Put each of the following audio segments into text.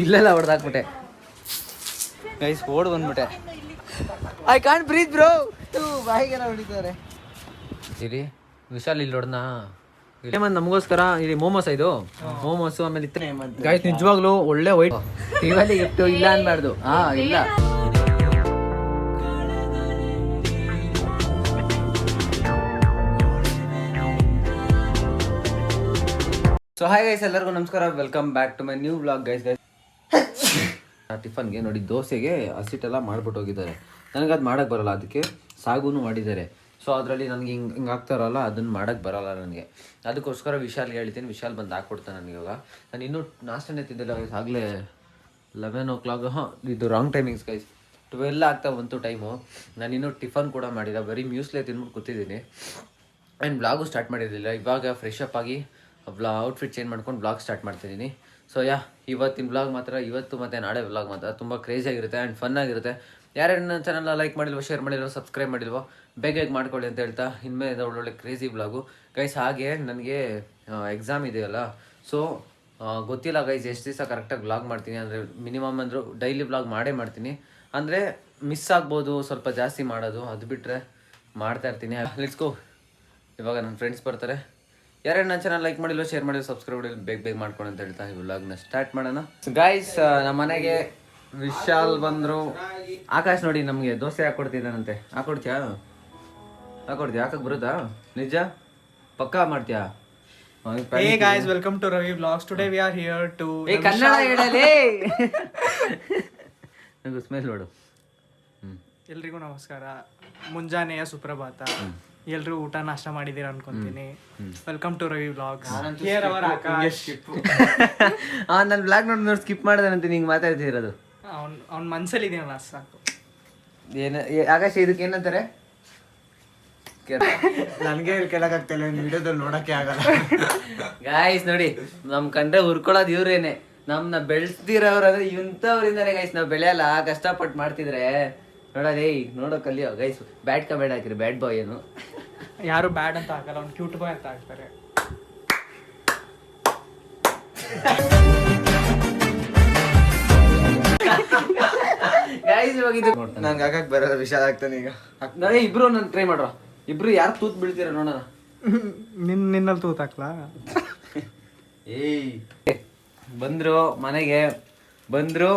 ಇಲ್ಲೆಲ್ಲ ಹೊಡೆದಾಕ್ಬಿಟ್ಟೆ ಗೈಸ್, ಓಡ್ ಬಂದ್ಬಿಟ್ಟೆ. I can't breathe bro. ಬಾಯಿಗೆಲ್ಲ ಹೊಡಿತಾರೆ. ಇರಿ ವಿಶಾಲ್ ಇಲ್ಲಿ ಹೊಡ್ನಾ ನಮಗೋಸ್ಕರ ಇಲ್ಲಿ ಮೋಮೋಸ್. ಇದು ಮೋಮೋಸ್ ಆಮೇಲೆ ಇತ್ತು ಗೈಸ್. ನಿಜವಾಗ್ಲೂ ಒಳ್ಳೆ ವೈಟ್ ಟಿವಲ್ಲಿ ಗಿಫ್ಟ್ ಇಲ್ಲ ಅನ್ಬಾರ್ದು. ಇಲ್ಲ. ಸೊ ಹಾಯ್ ಗೈಸ್, ಎಲ್ಲರಿಗೂ ನಮಸ್ಕಾರ. Welcome back to my new vlog guys. ಟಿಫನ್ಗೆ ನೋಡಿ, ದೋಸೆಗೆ ಹಸಿಟ್ಟೆಲ್ಲ ಮಾಡ್ಬಿಟ್ಟು ಹೋಗಿದ್ದಾರೆ. ನನಗದು ಮಾಡೋಕ್ಕೆ ಬರಲ್ಲ, ಅದಕ್ಕೆ ಸಾಗುನು ಮಾಡಿದ್ದಾರೆ. ಸೊ ಅದರಲ್ಲಿ ನನಗೆ ಹಿಂಗೆ ಆಗ್ತಾರಲ್ಲ, ಅದನ್ನು ಮಾಡೋಕ್ಕೆ ಬರಲ್ಲ ನನಗೆ. ಅದಕ್ಕೋಸ್ಕರ ವಿಶಾಲ್ಗೆ ಹೇಳ್ತೀನಿ, ವಿಶಾಲ್ ಬಂದು ಹಾಕ್ಕೊಡ್ತಾನೆ ನನಗೆ. ಇವಾಗ ನಾನು ಇನ್ನೂ ನಾಷ್ಟನೇ ತಿಂದಿಲ್ಲ ಗೈಸ್. ಆಗಲೇ 11 o'clock. ಇದು ರಾಂಗ್ ಟೈಮಿಂಗ್ಸ್ ಗೈಸ್. 12 ಆಗ್ತಾ ಬಂತು ಟೈಮು. ನಾನು ಇನ್ನೂ ಟಿಫನ್ ಕೂಡ ಮಾಡಿಲ್ಲ, ಬರೀ ಮ್ಯೂಸ್ಲೇ ತಿಂದ್ಬಿಟ್ಟು ಕೂತಿದ್ದೀನಿ. ಆ್ಯಂಡ್ ಬ್ಲಾಗು ಸ್ಟಾರ್ಟ್ ಮಾಡಿರಲಿಲ್ಲ. ಇವಾಗ ಫ್ರೆಶ್ ಅಪ್ ಆಗಿ ಔಟ್ಫಿಟ್ ಚೇಂಜ್ ಮಾಡ್ಕೊಂಡು ಬ್ಲಾಗ್ ಸ್ಟಾರ್ಟ್ ಮಾಡ್ತಿದ್ದೀನಿ. ಸೊ ಇವತ್ತಿನ ಬ್ಲಾಗ್ ಮಾತ್ರ, ಇವತ್ತು ಮತ್ತು ನಾಳೆ ಬ್ಲಾಗ್ ಮಾತ್ರ ತುಂಬ ಕ್ರೇಜಿಯಾಗಿರುತ್ತೆ ಆ್ಯಂಡ್ ಫನ್ ಆಗಿರುತ್ತೆ. ಯಾರ್ಯಾರು ನನ್ನ ಚಾನಲ್ನ ಲೈಕ್ ಮಾಡಿಲ್ವೋ, ಶೇರ್ ಮಾಡಿಲ್ವೋ, ಸಬ್ಸ್ಕ್ರೈಬ್ ಮಾಡಿಲ್ವೋ, ಬೇಗ ಮಾಡ್ಕೊಳ್ಳಿ ಅಂತ ಹೇಳ್ತಾ ಇನ್ಮೇಲೆ ಒಳ್ಳೊಳ್ಳೆ ಕ್ರೇಜಿ ಬ್ಲಾಗು ಗೈಸ್. ಹಾಗೆ ನನಗೆ ಎಕ್ಸಾಮ್ ಇದೆಯಲ್ಲ, ಸೊ ಗೊತ್ತಿಲ್ಲ ಗೈಸ್ ಎಷ್ಟು ದಿವಸ ಕರೆಕ್ಟಾಗಿ ಬ್ಲಾಗ್ ಮಾಡ್ತೀನಿ. ಅಂದರೆ ಮಿನಿಮಮ್ ಅಂದರೂ ಡೈಲಿ ಬ್ಲಾಗ್ ಮಾಡ್ತೀನಿ. ಅಂದರೆ ಮಿಸ್ ಆಗ್ಬೋದು ಸ್ವಲ್ಪ ಜಾಸ್ತಿ ಮಾಡೋದು, ಅದು ಬಿಟ್ಟರೆ ಮಾಡ್ತಾಯಿರ್ತೀನಿ. Let's go. ಇವಾಗ ನನ್ನ ಫ್ರೆಂಡ್ಸ್ ಬರ್ತಾರೆ. ಯಾರ್ಯಾರು ನನ್ನ ಚಾನಲ್ ಲೈಕ್ ಮಾಡಿಲ್ಲ, ಶೇರ್ ಮಾಡಿಲ್ಲ, ಸಬ್ಸ್ಕ್ರೈಬ್ ಮಾಡಿಲ್ಲ, ಬೇಗ ಮಾಡ್ಕೊಂಡು ಅಂತ ಹೇಳ್ತಾ ಈ ವ್ಲಾಗ್ನ ಸ್ಟಾರ್ಟ್ ಮಾಡೋಣ ಗೈಸ್. ನಮ್ಮ ಮನೆಗೆ ವಿಶಾಲ್ ಬಂದರು. ಆಕಾಶ್ ನೋಡಿ ನಮಗೆ ದೋಸೆ ಹಾಕ್ಕೊಡ್ತಿದ್ದಾನಂತೆ. ಹಾಕ್ಕೊಡ್ತೀಯಾ? ಹಾಕಕ್ಕೆ ಬರುತ್ತಾ? ನಿಜ ಪಕ್ಕಾ ಮಾಡ್ತೀಯಾ? Hey guys, welcome to Ravi Vlogs. Today we are here to Kannada ಹೇಳಲಿ. ನಂಗೆ ಸ್ಮೆಲ್ ನೋಡು. ಎಲ್ರಿಗೂ ನಮಸ್ಕಾರ, ಮುಂಜಾನೆಯ ಸುಪ್ರಭಾತ. ಎಲ್ರು ಊಟ ನಾಷ್ಟ ಮಾಡಿದೀರ ಅನ್ಕೊಂತೀನಿ. Welcome to Ravi vlogs. Here our Akash. ನನ್ನ ಬ್ಲಾಗ್ ನೋಡಿ ಸ್ಕಿಪ್ ಮಾಡಿದಾನಂತೆ. ನಿಂಗೆ ಮಾತಾಡ್ತಿರೋದು ಅವ್ನ ಮನ್ಸಲ್ಲಿ ಇದೆಯಲ್ಲ ಸಾಕು. ಏನು ಆಕಾಶ ಇದಕ್ಕೆ ಏನಂತಾರೆ? ನನಗೆ ಕೇಳಕ್ಕಾಗ್ತಿಲ್ಲ, ವಿಡಿಯೋದಲ್ಲಿ ನೋಡಕ್ಕೆ ಆಗಲ್ಲ ಗಾಯ್ಸ್. ನೋಡಿ ನಮ್ ಕಂಡ್ರೆ ಹುರ್ಕೊಳ್ಳೋದು ಇವ್ರೇನೆ. ನಮ್ನ ಬೆಳೆಸ್ದಿರೋರಂದ್ರೆ ಇಂಥವ್ರಿಂದಾನೆ ಗೈಸ್. ನಾವು ಬೆಳೆಯಲ್ಲ, ಕಷ್ಟಪಟ್ಟು ಮಾಡ್ತಿದ್ರೆ ನೋಡೋ ಕಲಿಯೋ ಗೈಸ್. ಬ್ಯಾಡ್ ಕಮೆಂಟ್ ಹಾಕಿರಿ, ಬ್ಯಾಡ್ ಬಾಯ್ ಏನು ಯಾರು ಬ್ಯಾಡ್ ಅಂತ ಹಾಕಲ್ಲ, ಅವ್ನು ಕ್ಯೂಟ್ ಬಾಯ್ ಅಂತ ಹಾಕ್ತಾರೆ. ಗೈಸ್ ಇವಾಗ ಇದು ನನ್ಗೆ ಹಾಕಕ್ ಬರಲ್ಲ, ವಿಷಾದ ಆಗ್ತಾನೆ ಈಗ. ನೋಡಿ ಇಬ್ರು ನಾನು ಟ್ರೈ ಮಾಡ್ರ, ಇಬ್ರು ಯಾರು ತೂತ್ ಬೀಳ್ತೀರ ನೋಡೋಣ. ನಿನ್ನಲ್ಲಿ ತೂತ್ ಹಾಕ್ಲಾ? ಏಯ್ ಬಂದ್ರು ಮನೆಗೆ, ಬಂದ್ರು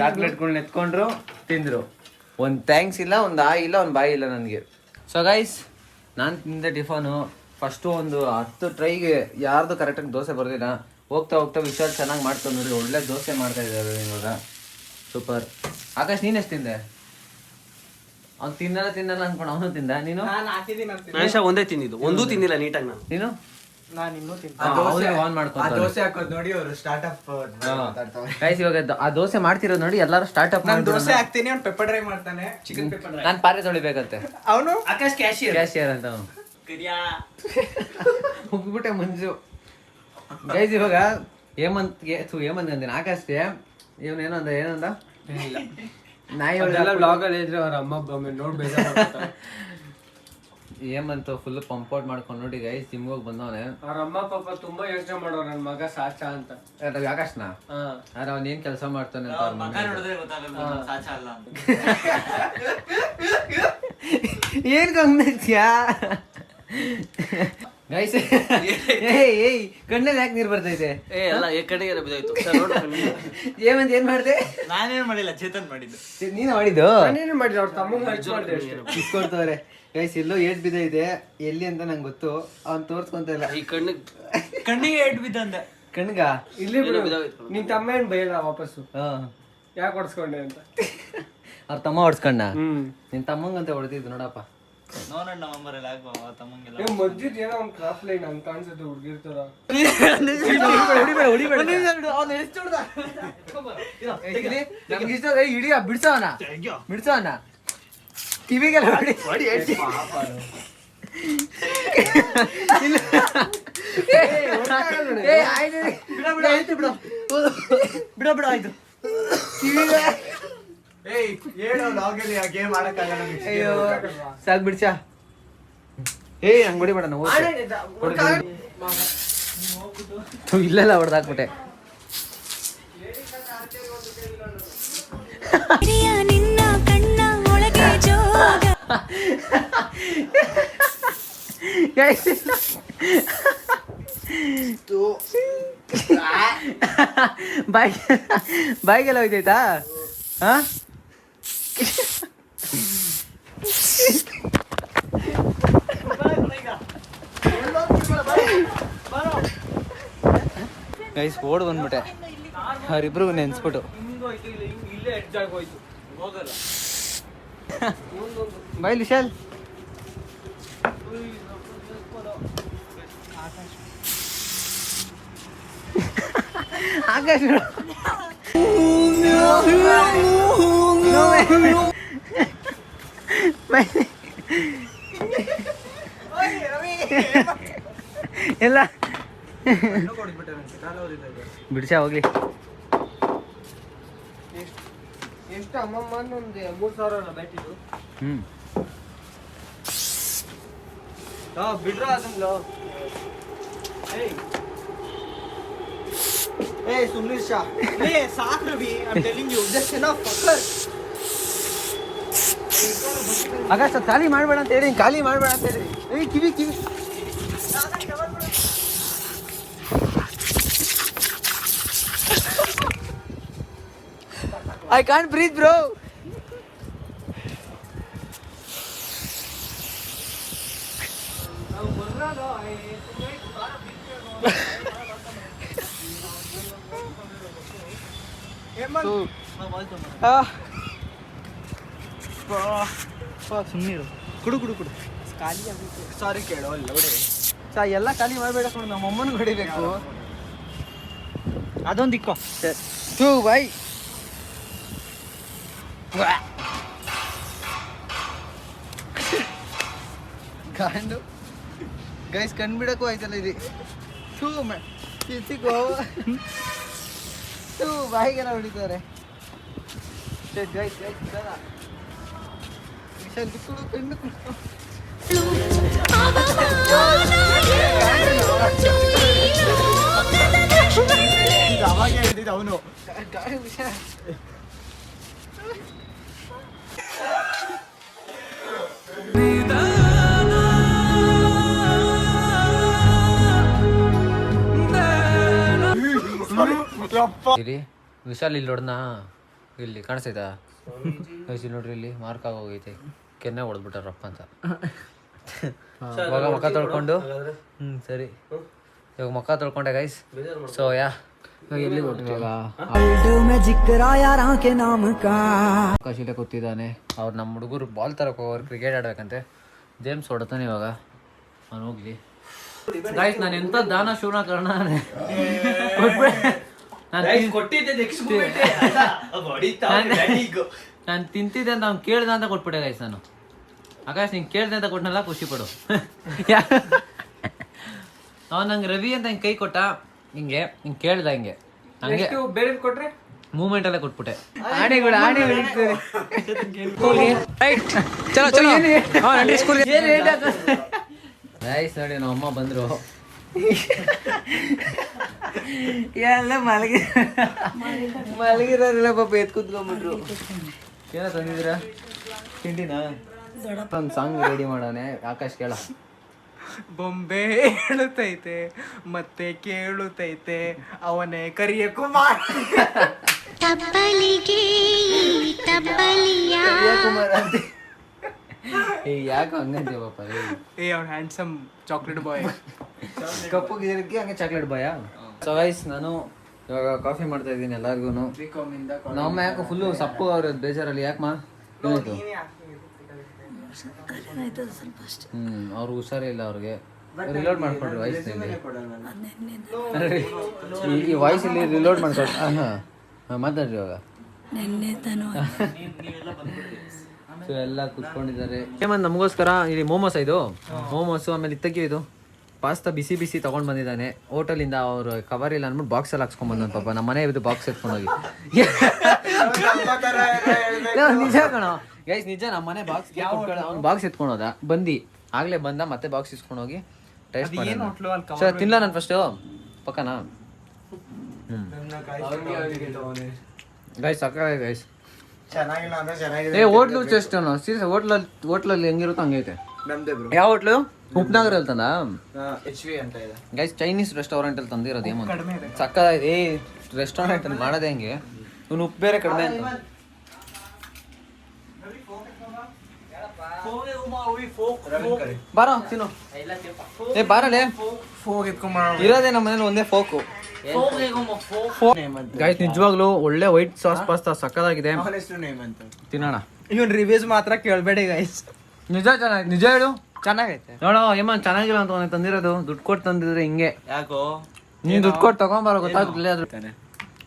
ಚಾಕ್ಲೇಟ್ಗಳನ್ನ ಎತ್ಕೊಂಡ್ರು, ತಿಂದ್ರು. ಒಂದು ಥ್ಯಾಂಕ್ಸ್ ಇಲ್ಲ, ಒಂದು ಆಯ್ ಇಲ್ಲ, ಒಂದು ಬಾಯಿ ಇಲ್ಲ ನನಗೆ. ಸೊ ಗೈಸ್, ನಾನು ತಿಂದೆ ಟಿಫನು. ಫಸ್ಟು ಒಂದು 10 ಟ್ರೈಗೆ ಯಾರ್ದು ಕರೆಕ್ಟಾಗಿ ದೋಸೆ ಬರೋದಿಲ್ಲ. ಹೋಗ್ತಾ ಹೋಗ್ತಾ ವಿಶಾಲ್ ಚೆನ್ನಾಗಿ ಮಾಡ್ಕೊಂಡು ನೋಡಿ, ಒಳ್ಳೆ ದೋಸೆ ಮಾಡ್ತಾ ಇದ್ದಾರೆ ಇವಾಗ. ಸೂಪರ್. ಆಕಾಶ್ ನೀನು ಎಷ್ಟು ತಿಂದೆ? ಅವ್ನು ತಿನ್ನಲ್ಲ ಅನ್ಕೊಂಡು ಅವನು ತಿಂದ. ನೀನು? ಒಂದೇ ತಿಂದಿದ್ದು, ಒಂದೂ ತಿಂದಿಲ್ಲ ನೀಟಾಗಿ ನಾನು. ನೀನು? ನಾನು ಇನ್ನೂ ದೋಸೆ ಹಾಕೋದು ನೋಡಿ ಅವರು ಸ್ಟಾರ್ಟ್ಅಪ್ ಗೈಸ್. ಇವಾಗ ಆ ದೋಸೆ ಮಾಡ್ತಿರೋದು ನೋಡಿ, ಎಲ್ಲರೂ ಸ್ಟಾರ್ಟ್ಅಪ್ ಮಾಡಿ ದೋಸೆ ಹಾಕ್ತೀನಿ, ಅವ್ನು ಪೆಪ್ಪರ್ ಡ್ರೈ ಮಾಡ್ತಾನೆ, ಚಿಕನ್ ಪೆಪ್ಪರ್ ಡ್ರೈ. ನಾನು ಪಾರೆ ತೊಳಿಬೇಕಂತೆ. ಅವನು ಆಕಾಶ್ ಕ್ಯಾಶಿಯರ್ ಅಂತ ಹೋಗ್ಬಿಟ್ಟೆ ಮಂಜು. ಗೈಸ್ ಇವಾಗ ಹೇಮಂತ್ ಅಂದಿನ ಆಕಾಶ್ಗೆ ಇವನೇನೋ ಏನಂದ ನಾಯಿ ಬ್ಲಾಗಲ್ಲಿ ಇದ್ರೆ ಅವ್ರ ಅಮ್ಮ ನೋಡ್ಬೇಕು. ಹೇಮಂತ್ ಫುಲ್ ಪಂಪೌಟ್ ಮಾಡ್ಕೊಂಡು ನೋಡಿ ಗೈಸ್, ಜಿಮ್ಗೆ ಹೋಗಿ ಬಂದವನೆ. ಅವ್ರ ಅಮ್ಮ ಪಾಪ ತುಂಬಾ ಯೋಚನೆ ಮಾಡೋರು, ನನ್ನ ಮಗ ಸಾಚ ಅಂತ. ಆಕಾಶ್ನ ಆದ್ರೆ ಅವ್ನ ಏನ್ ಕೆಲಸ ಮಾಡ್ತಾನೆ ಅಂತ ಏನ್ ಗಂಗ್ನಾ ಗೈಸ್. ಏಯ್ ಕಣ್ಣಲ್ಲಿ ಯಾಕೆ ನೀರು ಬರ್ತೈತೆ? ಹೇಮಂತ್ ಏನ್ ಮಾಡ್ದೆ? ನಾನೇನ್ ಮಾಡಿಲ್ಲ, ಚೇತನ್ ಮಾಡಿದ್ದು. ನೀನು ಮಾಡಿದ್ದು? ನಾನೇನು ಮಾಡಿಲ್ಲ, ಅವ್ರ ತಮ್ಮ ಕಿಸ್ಕೊಡ್ತವ್ರೆ ಗೈಸ್. ಎಲ್ಲೋ ಏಟ್ ಬಿದ್ದೈತೆ, ಎಲ್ಲಿ ಅಂತ ನಂಗೆ ಗೊತ್ತು. ಅವ್ನು ತೋರ್ಸ್ಕೊಂತ ಇಲ್ಲ. ಈ ಕಣ್ಣಿಗೆ ಏಟ್ ಬಿದ್ದಂದೆ. ಕಣ್ಗ ಇಲ್ಲಿ ನಿನ್ ತಮ್ಮ ಏನ್ ಬೈಯಲ್ಲ ವಾಪಸ್ಸು, ಹಾ ಯಾಕೆ ಹೊಡ್ಸ್ಕೊಂಡೆ ಅಂತ. ಅವ್ರ ತಮ್ಮ ಹೊಡ್ಸ್ಕೊಂಡ. ನಿನ್ ತಮ್ಮಂಗಂತ ಹೊಡೆದಿದ್ದು ನೋಡಪ್ಪ. ನೋಡಣ್ಣ ನಮ್ಮರೆಲ್ಲ ಆಗ್ಬಾವ ತಮ್ಮಂಗೆಲ್ಲ. ಮಜ್ಜಿದ್ ಏನೋ ಒಂದ್ ಕ್ರಾಫ್ಟ್ ಲೈನ್ ಹಂಗ ಕಾಣಿಸುತ್ತೆ ಹುಡುಗಿರ್ತಾರ. ಬಿಡ್ಸವನ ಕಿವಿಗೆಲ್ಲ ಬಿಡ ಆಯ್ತು. ಗೇಮ್ ಆಡಕ್ಕಾಗಲ್ಲ. ಅಯ್ಯೋ ಸಾಕ್ ಬಿಡ್ಸ. ಏಯ್ ಹಂಗೆ ಹೊಡಿಬೇಡ ನಾವು ಇಲ್ಲೆಲ್ಲ ಹೊಡೆದಾಕ್ಬಿಟ್ಟೆ. ನಿನ್ನ ಕಣ್ಣ ಒಳಗೆ ಜೋಗ ಬಾಯಿಗೆಲ್ಲ ಹೋಯ್ತಾಯ್ತಾ? ಹಾ ಗೈಸ್ ಓಡ್ ಬಂದ್ಬಿಟ್ಟೆ ಅವ್ರಿಬ್ರಿಗೂ ನೆನ್ಸ್ಬಿಟ್ಟು. ಬಾಯ್ ವಿಶಾಲ್. ಆಕಾಶ್ ಎಲ್ಲ ಬಿಡ್ಸ ಹೋಗ್ಲಿ. ಎಷ್ಟು ಅಮ್ಮಮ್ಮ ಒಂದು 3,000 ಬ್ಯಾಟಿದು. ಬಿಡ್ರ ಅದನ್ನ. ಏಯ್ ಸುಮ್ನಿರ್ ಶಾ. ಸಾಕ್ Ravi, I am telling you, just enough fucker. Akash ಖಾಲಿ ಮಾಡ್ಬೇಡ ಅಂತ ಹೇಳಿ, ಖಾಲಿ ಮಾಡ್ಬೇಡ ಅಂತ ಹೇಳಿ. ಏಯ್ ಕಿವಿ I can't breathe, bro. ಸುಮ್ಮನಿರು. ಕುಡು ಕುಡು ಕುಡು. ಖಾಲಿ ಆಗ್ಬಿಟ್ಟು ಸಾರಿ ಕೇಳೋ ಅಲ್ಲ ಹೊಡೆ. ಎಲ್ಲ ಖಾಲಿ ಮಾಡಬೇಡ ಕಣ, ನಮ್ಮ ಅಮ್ಮನ ಹೊಡಿಬೇಕು. ಅದೊಂದು ಇಕ್ಕೋ. ಟೂ ಬೈ ಗಾಂಡು ಗೈಸ್ ಕಣ್ಬಿಡಕ್ಕೂ ಆಯ್ತಲ್ಲ ಇದು. ಟೂ ಟೂ ಬಾಯಿಗೆಲ್ಲ ಹೊಡಿತಾರೆ. ಗೈಸ್ ವಿಶಾಲ್ ಬಿಕ್ಕುಡು ಕಣ್ಣು ಅವಾಗ ಹೇಳಿದ್ದು ಅವನು. ವಿಶಾಲ್ ಇಲ್ಲಿ ನೋಡ್ನಾ, ಇಲ್ಲಿ ಕಾಣಿಸ್ತೈತಾ? ಇಲ್ಲಿ ನೋಡ್ರಿ, ಇಲ್ಲಿ ಮಾರ್ಕ್ ಆಗೋಗೈತೆ, ಕೆನ್ನೆ ಹೊಡೆದ್ಬಿಟ್ಟಾರಪ್ಪ ಅಂತ. ಇವಾಗ ಮುಖ ತೊಳ್ಕೊಂಡು ಸರಿ, ಇವಾಗ ಮುಖ ತೊಳ್ಕೊಂಡೆ ಗೈಸ್. ಸೊ ಎಲ್ಲಿ ಆಕಾಶ್ ಇಲ್ಲೇ ಕೂತಿದ್ದಾನೆ. ಅವ್ರು ನಮ್ಮ ಹುಡುಗರು ಬಾಲ್ ತರಕ್ಕೆ ಹೋಗೋರು, ಕ್ರಿಕೆಟ್ ಆಡ್ಬೇಕಂತೆ. ಜೇಮ್ಸ್ ಹೊಡ್ತಾನೆ ಇವಾಗ, ಅವ್ನು ಹೋಗ್ಲಿ. ಗೈಸ್ ನಾನು ಎಂತ ದಾನ ಶೂನ ಕರ್ಣ ನಾನು ತಿಂತಿದ್ದೆ ಅಂತ ಅವ್ನು ಕೇಳ್ದ ಅಂತ ಕೊಟ್ಬಿಟ್ಟೆ ಗೈಸ್ ನಾನು. ಆಕಾಶ್ ನಿಂಗೆ ಕೇಳ್ದೆ ಅಂತ ಕೊಟ್ಟನಲ್ಲ, ಖುಷಿ ಪಡು. ಅವ್ನು ನಂಗೆ ರವಿ ಅಂತ ಹಿಂಗೆ ಕೈ ಕೊಟ್ಟ, ಹಿಂಗೆ ಹಿಂಗೆ ಕೇಳ್ದ, ಹಿಂಗೆ ಹಂಗೆ ಬೇರೆ ಕೊಟ್ರೆ ಮೂಮೆಂಟ್ ಅಲ್ಲೇ ಕೊಟ್ಬಿಟ್ಟೆ. ಗೈಸ್ ನೋಡಿ ನಮ್ಮ ಅಮ್ಮ ಬಂದ್ರು, ಎಲ್ಲ ಮಲಗಿರೋರೆಲ್ಲ ಪಾಪ ಎತ್ ಕೂತ್ಕೊಂಡ್ಬಿಟ್ರು. ಏನೋ ತಂದಿದ್ದೀರಾ ತಿಂಡಿನಾ? ಒಂದು ಸಾಂಗ್ ರೆಡಿ ಮಾಡೋಣ, ಆಕಾಶ್ ಕೇಳ. ಬೊಂಬೆ ಹೇಳುತ್ತೈತೆ ಮತ್ತೆ ಕೇಳುತ್ತೈತೆ, ಅವನೇ ಕರಿಯ ಕುಮಾರ್. ತಬ್ಬಲಿಗೆ ತಬ್ಬಲಿಯ ಕುಮಾರ್ ಅಂತ ಯಾಕೆ ಹಂಗಂತೆ ಪಾಪ? ಅವ್ನು ಹ್ಯಾಂಡ್ಸಮ್ ಚಾಕ್ಲೇಟ್ ಬಾಯ್. ಕಪ್ಪು ಗಿರಕ್ಕೆ ಹಂಗೆ ಚಾಕ್ಲೇಟ್ ಬಾಯ. ಸೊ ಗೈಸ್ ನಾನು ಇವಾಗ ಕಾಫಿ ಮಾಡ್ತಾ ಇದ್ದೀನಿ ಎಲ್ಲರಿಗೂ. ನಮ್ಮ ಯಾಕೆ ಫುಲ್ಲು ಸಪ್ಪು ಅವ್ರ ಬೇಜಾರಲ್ಲಿ. ಯಾಕಮ್ಮ ಏನಾಯ್ತು? ಅವ್ರಿಗೆ ಹುಷಾರೇ ಇಲ್ಲ, ಅವ್ರಿಗೆ ರಿಲೋಡ್ ಮಾಡ್ಕೊಂಡ್ರಿ ವಾಯ್ಸ್ನಲ್ಲಿ. ಈ ವಾಯ್ಸಲ್ಲಿ ರಿಲೋಡ್ ಮಾಡ್ಕೊಳ್ರಿ. ಹಾಂ ಮಾತಾಡ್ರಿ ಇವಾಗ. ಸೊ ಎಲ್ಲ ಕುತ್ಕೊಂಡಿದ್ದಾರೆ. ಏಮಂದ್ ನಮಗೋಸ್ಕರ ಇಲ್ಲಿ ಮೋಮೋಸ್, ಇದು ಮೋಮೋಸು, ಆಮೇಲೆ ಇತ್ತಕ್ಕೆ ಇದು ಪಾಸ್ತಾ ಬಿಸಿ ಬಿಸಿ ತಗೊಂಡ್ ಬಂದಿದ್ದಾನೆ ಹೋಟೆಲಿಂದ. ಅವ್ರು ಕವರ್ ಇಲ್ಲ ಅಂದ್ಬಿಟ್ಟು ಬಾಕ್ಸಲ್ಲಿ ಹಾಕ್ಸ್ಕೊಂಡ್ ಬಂದ ಪಾಪ. ನಮ್ಮ ಮನೆ ಇದು ಬಾಕ್ಸ್ ಎತ್ಕೊಂಡೋಗಿ. ನಿಜ ಕಣೋ ಗೈಸ್, ನಿಜ. ನಮ್ಮ ಮನೆ ಬಾಕ್ಸ್ ಅವ್ನು ಬಾಕ್ಸ್ ಎತ್ಕೊಂಡೋದ ಬಂದು ಆಗಲೇ ಬಂದ ಮತ್ತೆ ಬಾಕ್ಸ್ ಇಸ್ಕೊಂಡು ಹೋಗಿ ಟೇಸ್ಟ್ ಅದು ಏನ್ ಮಾಡಿ ಹೋಟ್ಲು ಅಲ್ಲಿ cover ಸರ್ ತಿನ್ನಲ್ಲ ನಾನು ಫಸ್ಟು ಪಕ್ಕನಾ ಗೈಸ್ ಸಕ್ಕತ್ತಾಗಿದೆ ಗೈಸ್ ಚೆನ್ನಾಗಿಲ್ಲ ಅಂದ್ರೆ ಚೆನ್ನಾಗಿದೆ. ಏ ಹೋಟ್ಲು ಟೇಸ್ಟ್ ಸೀರಿಯಸ್ ಹೋಟ್ಲಲ್ಲಿ ಹೆಂಗಿರುತ್ತೋ ಹಂಗೈತೆ. ನಮ್ದೇ ಬ್ರೋ. ಯಾವ ಹೋಟ್ಲು? ಉಪ್ನಗರ ಅಲ್ಲಿ ತಂದ HV ಅಂತ ಇದೆ. ಗೈಸ್ ಚೈನೀಸ್ ರೆಸ್ಟೋರೆಂಟ್ ಅಲ್ಲಿ ತಂದಿರೋದು ಏನು ಕಡಿಮೆ ಇದೆ. ಸಕ್ಕತ್ತಾಗಿದೆ. ಏ ರೆಸ್ಟೋರೆಂಟ್ ಅಲ್ಲಿ ಮಾಡೋದೇ ಹೆಂಗೆ ಇವ್ನು ಉಪ್ಪು ಬೇರೆ ಕಡಿಮೆ ಅಂತ ಬಾರೋ ತಿನ್ನು. ಏ ಬಾರಲೆ ಫೋಗ್ ಎತ್ಕೊಂಡ್ ಇರೋದೇ ನಮ್ಮ ಮನೇಲಿ ಒಂದೇ ಫೋಕು. ಗೈಸ್ ನಿಜವಾಗ್ಲೂ ಒಳ್ಳೆ ವೈಟ್ ಸಾಸ್ ಪಾಸ್ತಾ ಸಕ್ಕತ್ತಾಗಿದೆ. ಅವನ ಹೆಸರು ನೇಮ್ ಅಂತ. ತಿನ್ನೋಣ. ಇವನ್ ರಿವ್ಯೂಸ್ ಮಾತ್ರ ಕೇಳಬೇಡಿ ಗೈಸ್. ನಿಜ ಚೆನ್ನಾಗಿ ನಿಜ ಹೇಳು ಚೆನ್ನಾಗೈತೆ. ನೋಡೋ ಏಮನ್ ಚೆನ್ನಾಗಿಲ್ಲ ಅಂತ ಅವ್ನಿಗೆ ತಂದಿರೋದು. ದುಡ್ಡು ಕೊಟ್ಟು ತಂದಿದ್ರೆ ಹಿಂಗೆ ಯಾಕೋ ನೀನ್ ದುಡ್ಡು ಕೊಟ್ಟು ತಗೊಂಬಾರೋ ಗೊತ್ತಾಗ್ತಿಲ್ಲ. ಅದ್ರ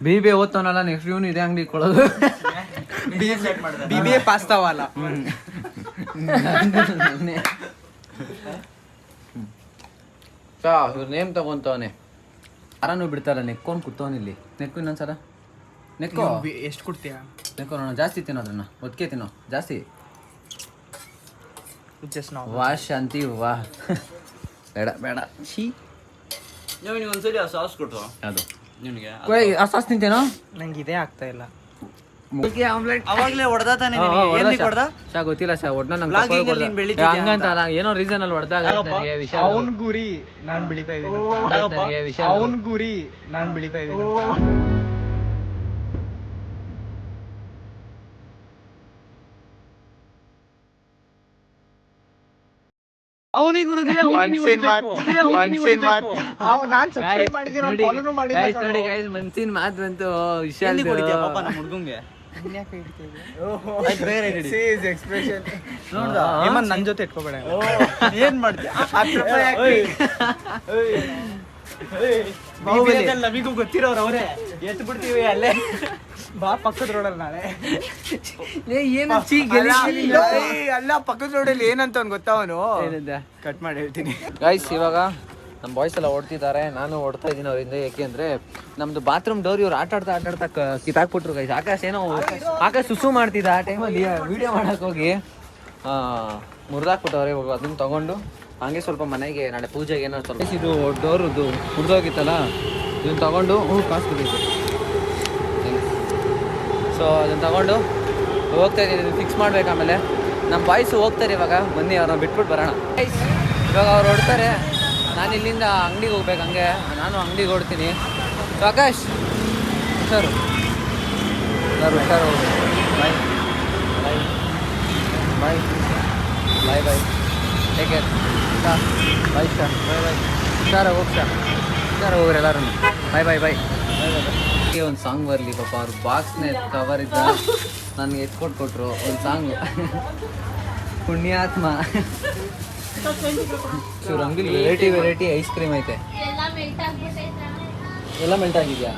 BBA ಓದ್ತಾನಲ್ಲ ನೆಕ್ಸ್ಟ್ ಇವನು ಇದೇ ಅಂಗಡಿ ಕೊಡೋದು. BBA ಪಾಸ್ತಾವಲ್ಲ. ಇವ್ರ ನೇಮ್ ತಗೊಂತವನೆ ಆರಾನು ಬಿಡ್ತಾರ. ನೆಕ್ಕೊಂಡು ಕೂತವನಿಲ್ಲಿ. ನೆಕ್ಕು ಇನ್ನೊಂದ್ಸಲ ನೆಕ್ಕೋ. ಎಷ್ಟು ಕೊಡ್ತೀಯ? ನೆಕ್ಕೋ ನೋಡೋಣ. ಜಾಸ್ತಿ ತಿನ್ನೋದ್ರನ್ನ ಒತ್ತಿಗೆ ತಿನ್ನೋ ಜಾಸ್ತಿ. ಜಸ್ಟ್ ನಾವು ವಾ ಶಾಂತಿ ವಾ. ಬೇಡ ಬೇಡ ಛೀ. ನೀವು ಒಂದ್ಸರಿ ಆ ಸಾಸ್ ಕೊಟ್ಟು ಅದು ನಿನಗೆ ಆ ಸಾಸ್ ತಿಂತೇನೋ. ನಂಗೆ ಇದೇ ಆಗ್ತಾ ಇಲ್ಲ. ಆಮ್ಲೆಟ್ ಅವಾಗ್ಲೇ ಹೊಡೆದ ತಾನೆ ಹೊಡೆದ ಶಾ ಗೊತ್ತಿಲ್ಲ ಶಾ ಒಟ್ನ Vlogging ಅಲ್ಲಿ ನೀನ್ ಬೆಳಿತಿದ್ಯಾ ಹಂಗಂತ ಅಲ್ಲ ಏನೋ ರೀಸನ್ ಅಲ್ಲಿ ಹೊಡೆದಾಗ ಅವನ್ ಗುರಿ ನಾನ್ ಬೆಳಿತಾ ಇದ್ದೀನಿ. ಅವನ್ ಗುರಿ ನಾನ್ ಬೆಳಿತಾ ಇದ್ದೀನಿ. ಮನ್ಸಿನ ಮಾತು ಬಂತು ವಿಶಾಲ್. ಪಾಪ ನಮ್ಮ ಹುಡ್ಗಂಗೆ ಹೇಮಂತ್ ನನ್ ಜೊತೆ ಇಟ್ಕೋಬೇಡ. ಏನ್ ಮಾಡ್ತೀಯ? ನಮಿಗೂ ಗೊತ್ತಿರೋರು ಅವರೇ ಎತ್ತು ಬಿಡ್ತೀವಿ ಅಲ್ಲೇ. ಬಾ ಪಕ್ಕದ ರೋಡಲ್ಲಿ ನಾಳೆ. ಅಲ್ಲ ಪಕ್ಕದ ರೋಡಲ್ಲಿ ಏನಂತ ಅವ್ನು ಗೊತ್ತಾ ಅವನು ಕಟ್ ಮಾಡಿ ಹೇಳ್ತೀನಿ. ಗೈಸ್ ಇವಾಗ ನಮ್ಮ ಬಾಯ್ಸ್ ಎಲ್ಲ ಓಡ್ತಿದ್ದಾರೆ. ನಾನು ಓಡ್ತಾ ಇದ್ದೀನಿ ಅವರಿಂದ. ಯಾಕೆ ಅಂದರೆ ನಮ್ಮದು ಬಾತ್ರೂಮ್ ಡೋರ್ ಇವ್ರು ಆಟ ಆಡ್ತಾ ಕಿತ್ತಾಕ್ಬಿಟ್ರು ಗೈಸ್. ಆಕಾಶ್ ಸುಸು ಮಾಡ್ತಿದ್ದ ಆ ಟೈಮಲ್ಲಿ ವೀಡಿಯೋ ಮಾಡೋಕೆ ಹೋಗಿ ಮುರಿದಾಕ್ಬಿಟ್ಟವ್ರೆ. ಇವಾಗ ಅದನ್ನ ತೊಗೊಂಡು ಹಂಗೆ ಸ್ವಲ್ಪ ಮನೆಗೆ ನಾಳೆ ಪೂಜೆಗೆ ಏನೋ ಸ್ವಲ್ಪ ಇದು ಡೋರದ್ದು ಮುರಿದೋಗಿತ್ತಲ್ಲ ಇದನ್ನ ತೊಗೊಂಡು ಕಾಸು ಬಿದ್ದೈತೆ. ಸೊ ಅದನ್ನು ತಗೊಂಡು ಹೋಗ್ತಾ ಇದ್ದೀನಿ. ಫಿಕ್ಸ್ ಮಾಡ್ಬೇಕು. ಆಮೇಲೆ ನಮ್ಮ ಬಾಯ್ಸು ಹೋಗ್ತಾರೆ ಇವಾಗ. ಬನ್ನಿ ಅವ್ರನ್ನ ಬಿಟ್ಬಿಟ್ಟು ಬರೋಣ. ಇವಾಗ ಅವ್ರು ಹೊಡ್ತಾರೆ. ನಾನು ಇಲ್ಲಿಂದ ಅಂಗಡಿಗೆ ಹೋಗ್ಬೇಕು. ಹಂಗೆ ನಾನು ಅಂಗಡಿಗೆ ಹೊಡ್ತೀನಿ. ಸೊ ಆಕಾಶ್ ಸರ್ ಹುಷಾರು bye bye bye bye bye take care. Bye sir bye bye. ಹುಷಾರಾಗಿ ಹೋಗಿ ಸರ್ ಹೋಗ್ರಿ ಎಲ್ಲರೂ. ಬಾಯ್ ಬಾಯ್ ಬಾಯ್ ಬಾಯ್ ಬಾಯ್. ಒಂದು ಸಾಂಗ್ ಬರಲಿ ಪಾಪ. ಅವ್ರು ಬಾಕ್ಸ್ನ ಕವರ್ ಇದ್ದ ನನಗೆ ಎತ್ಕೊಟ್ರು ಒಂದು ಸಾಂಗು. ಪುಣ್ಯಾತ್ಮ. ಸೊ ರಂಗಿಲ್ ವೆರೈಟಿ ಐಸ್ ಕ್ರೀಮ್ ಐತೆ. ಎಲ್ಲ ಮೆಲ್ಟ್ ಆಗಿದೆಯಾ?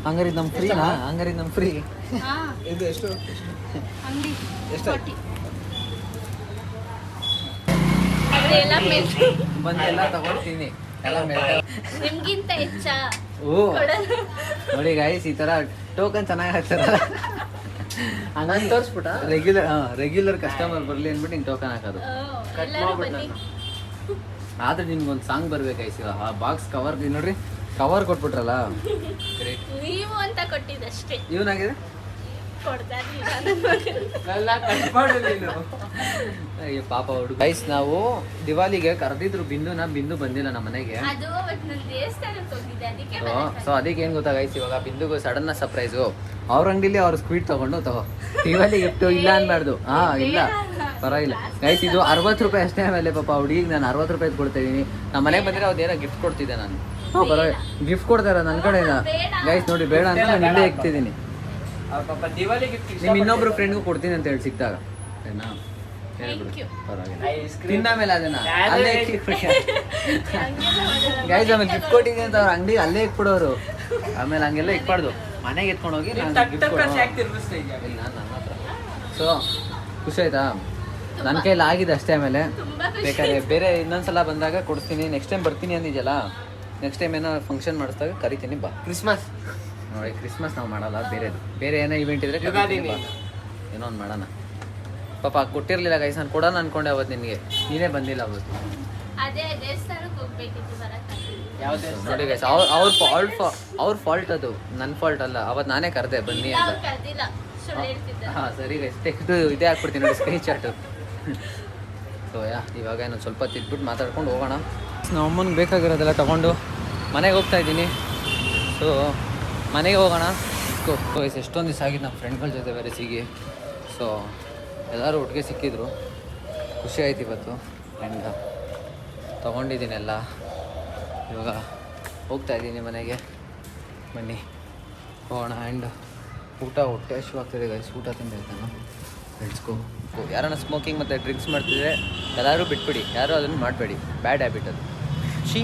ಹಂಗಾರಿದ್ ನಮ್ಮ ಫ್ರೀನಾ? ಹಂಗಾರಿದ್ ನಮ್ಮ ಫ್ರೀ. ಇದು ಎಷ್ಟು ಬಂದೆಲ್ಲ ತಗೊಳ್ತೀನಿ. ಎಲ್ಲ ಮೆಲ್ಟ್. ನಿಮ್ಗಿಂತ ಹೆಚ್ಚ ಓ ನೋಡಿ ಗೈಸ್ ಈ ಥರ ಟೋಕನ್ ಚೆನ್ನಾಗಿ ಹಾಕ್ತಾರಲ್ಲ. ಹಂಗಂತ ತೋರಿಸ್ಬಿಟ್ಟ ರೆಗ್ಯುಲರ್ ಕಸ್ಟಮರ್ ಬರಲಿ ಅಂದ್ಬಿಟ್ಟು ಹಿಂಗೆ ಟೋಕನ್ ಹಾಕೋದು. ಕಟ್ ಮಾಡ್ಬಿಟ್ಟು ನಾನು. ಆದ್ರೆ ನಿಮ್ಗೊಂದು ಸಾಂಗ್ ಬರ್ಬೇಕಾಯ್ತು. ಆ ಬಾಕ್ಸ್ ಕವರ್ ನೋಡ್ರಿ ಕವರ್ ಕೊಟ್ಬಿಟ್ರಲ್ಲ. ಗ್ರೇಟ್. ನೀವು ಅಂತ ಕೊಟ್ಟಿದ್ದಷ್ಟೇ. ಇವನಾಗಿದೆ ಅಯ್ಯೋ ಪಾಪ ಹುಡುಗ. ಗೈಸ್ ನಾವು ದಿವಾಲಿಗೆ ಕರೆದಿದ್ರು ಬಿಂದು ಬಂದಿಲ್ಲ ನಮ್ಮ ಮನೆಗೆ. ಸೊ ಅದಕ್ಕೆ ಏನ್ ಗೊತ್ತಾ ಗೈಸ್, ಇವಾಗ ಬಿಂದುಗೂ ಸಡನ್ ಸರ್ಪ್ರೈಸು. ಅವ್ರ ಅಂಗಡಿಲಿ ಅವ್ರ ಸ್ವೀಟ್ ತಗೊಂಡು ದಿವಾಲಿ ಗಿಫ್ಟ್ ಇಲ್ಲ ಅನ್ಬಾರ್ದು. ಇಲ್ಲ ಪರವಾಗಿಲ್ಲ ಗೈಸ್, ಇದು 60 ರೂಪಾಯಿ ಅಷ್ಟೇ. ಆಮೇಲೆ ಪಾಪ ಹುಡುಗಿಗೆ ನಾನು 60 ರೂಪಾಯಿ ಕೊಡ್ತಾ ಇದೀನಿ. ನಮ್ಮ ಮನೆಗೆ ಬಂದ್ರೆ ಅವ್ದೇನೋ ಗಿಫ್ಟ್ ಕೊಡ್ತಿದ್ದೆ ನಾನು. ಪರವಾಗಿಲ್ಲ ಗಿಫ್ಟ್ ಕೊಡ್ತಾರ ನನ್ನ ಕಡೆಯಿಂದ. ಗೈಸ್ ನೋಡಿ ಬೇಡ ಅಂತ ನಾನು ಇಲ್ಲೇ ಇಕ್ತಿದ್ದೀನಿ. ನಿಮ್ ಇನ್ನೊಬ್ರು ಫ್ರೆಂಡ್ಗೂ ಕೊಡ್ತೀನಿ ಅಂತ ಹೇಳಿ ಸಿಕ್ತಾಗ ತಿಂದ ಮೇಲೆ ಅದನ್ನ ಅಲ್ಲೇ ಗೈಸ್ ಆಮೇಲೆ ಗಿಫ್ಟ್ ಕೊಟ್ಟಿದ್ದೀನಿ ಅಂತ ಅವ್ರ ಅಂಗಡಿ ಅಲ್ಲೇ ಇಟ್ಬಿಡೋರು. ಆಮೇಲೆ ಹಂಗೆಲ್ಲ ಇಟ್ಬಾರ್ದು, ಮನೆಗೆ ಎತ್ಕೊಂಡು ಹೋಗಿ ಇಲ್ಲ ನನ್ನ ಹತ್ರ. ಸೊ ಖುಷಿ ಆಯ್ತಾ? ನನ್ನ ಕೈಲಿ ಆಗಿದೆ ಅಷ್ಟೇ. ಆಮೇಲೆ ಬೇಕಾದ್ರೆ ಬೇರೆ ಇನ್ನೊಂದ್ಸಲ ಬಂದಾಗ ಕೊಡ್ತೀನಿ. ನೆಕ್ಸ್ಟ್ ಟೈಮ್ ಬರ್ತೀನಿ ಅಂದಿದ್ಯಲ್ಲ, ನೆಕ್ಸ್ಟ್ ಟೈಮ್ ಏನೋ ಫಂಕ್ಷನ್ ಮಾಡಿಸ್ದಾಗ ಕರಿತೀನಿ ಬಾ. ಕ್ರಿಸ್ಮಸ್ ನೋಡಿ ಕ್ರಿಸ್ಮಸ್ ನಾವು ಮಾಡಲ್ಲ, ಬೇರೆ ಏನೋ ಇವೆಂಟ್ ಇದ್ರೆ ಏನೋ ಒಂದು ಮಾಡೋಣ. ಪಾಪ ಕೊಟ್ಟಿರಲಿಲ್ಲ ಗೈಸ್, ನಾನು ಕೊಡೋಣ ಅನ್ಕೊಂಡೆ ಅವತ್ತು ನಿನಗೆ, ನೀನೇ ಬಂದಿಲ್ಲ ಅವತ್ತು. ಅದೇ ದೇವಸ್ಥಾನಕ್ಕೆ ಹೋಗ್ಬೇಕಿತ್ತು ಬರಕ್ಕಾಗಿಲ್ಲ. ಯಾವ್ದೇ ನೋಡಿ ಗೈಸ್, ಅವ್ರ ಫಾಲ್ಟ್ ಅದು, ನನ್ನ ಫಾಲ್ಟ್ ಅಲ್ಲ. ಅವತ್ತು ನಾನೇ ಕರೆದೆ ಬನ್ನಿ ಅಂತ. ಅವ್ರು ಕರ್ದಿಲ್ಲ, ಸುಳ್ಳು ಹೇಳ್ತಿದ್ದ. ಹಾಂ ಸರಿ ಗೈಸ್, ತೆಗೆದು ಇದೇ ಹಾಕ್ಬಿಡ್ತೀನಿ ನೋಡಿ ಸ್ಕ್ರೀನ್ ಶಾಟು. ಸೊ ಇವಾಗ ಇನ್ನೊಂದು ಸ್ವಲ್ಪ ತಿದ್ಬಿಟ್ಟು ಮಾತಾಡ್ಕೊಂಡು ಹೋಗೋಣ. ನಮ್ಮ ಅಮ್ಮನಿಗೆ ಬೇಕಾಗಿರೋದೆಲ್ಲ ತೊಗೊಂಡು ಮನೆಗೆ ಹೋಗ್ತಾ ಇದ್ದೀನಿ. ಸೊ ಮನೆಗೆ ಹೋಗೋಣ. ವಯಸ್ಸು ಎಷ್ಟೊಂದು ದಿವಸ ಆಗಿದ್ದು ನಮ್ಮ ಫ್ರೆಂಡ್ಗಳ ಜೊತೆ ಬೇರೆ ಸಿಗಿ. ಸೊ ಎಲ್ಲರೂ ಒಟ್ಟಿಗೆ ಸಿಕ್ಕಿದ್ರು, ಖುಷಿ ಆಯ್ತು ಇವತ್ತು. ಆ್ಯಂಡ್ ತೊಗೊಂಡಿದ್ದೀನಿ ಎಲ್ಲ. ಇವಾಗ ಹೋಗ್ತಾ ಇದ್ದೀನಿ ಮನೆಗೆ, ಬನ್ನಿ ಹೋಗೋಣ. ಆ್ಯಂಡ್ ಹೊಟ್ಟೆ ಹಸಿವಾಗ್ತಿದೆ ಗೈಸ್, ಊಟ ತಿಂದಾಯ್ತು ನಾನು. ಲೆಟ್ಸ್ಗೋ. ಯಾರನ್ನ ಸ್ಮೋಕಿಂಗ್ ಮತ್ತು ಡ್ರಿಂಕ್ಸ್ ಮಾಡ್ತಿದ್ರೆ ಎಲ್ಲರೂ ಬಿಟ್ಬಿಡಿ, ಯಾರೂ ಅದನ್ನು ಮಾಡಬೇಡಿ, ಬ್ಯಾಡ್ ಹ್ಯಾಬಿಟ್ ಅದು. ಶೀ